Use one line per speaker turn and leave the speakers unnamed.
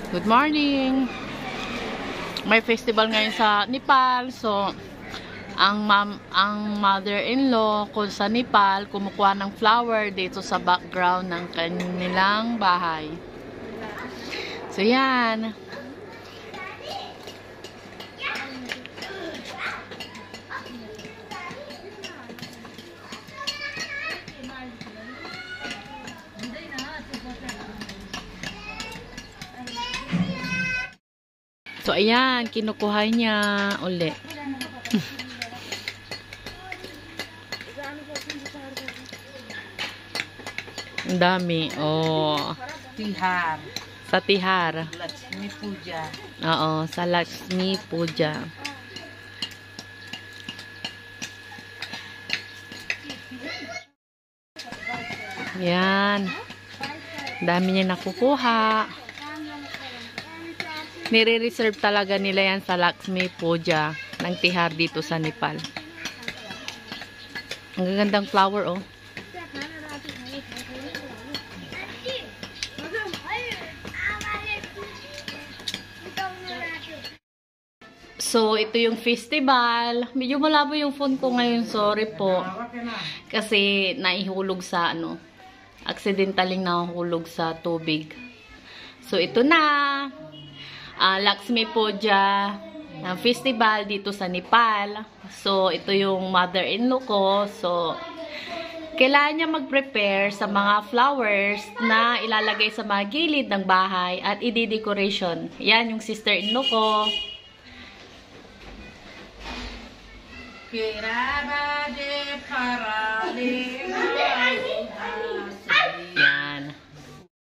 Good morning! May festival ngayon sa Nepal. So, ang mother-in-law ko sa Nepal, kumukuha ng flower dito sa background ng kanilang bahay. So, yan. So, ayan, kinukuha niya uli. Ang dami. Oh.
Tihar.
Sa Tihar.
Lakshmi Puja.
Oo, sa Lakshmi Puja. Yan. Dami niya nakukuha. Nire-reserve talaga nila yan sa Lakshmi Puja ng Tihar dito sa Nepal. Ang gagandang flower, oh. So, ito yung festival. Medyo malabo yung phone ko ngayon. Sorry po. Kasi naihulog sa, accidentaling nahulog sa tubig. So, ito na. Lakshmi Puja ng festival dito sa Nepal. So, ito yung mother-in-law ko. So, kailangan niya mag-prepare sa mga flowers na ilalagay sa mga gilid ng bahay at i-decoration. Yan yung sister-in-law ko.
Kiraba de paralima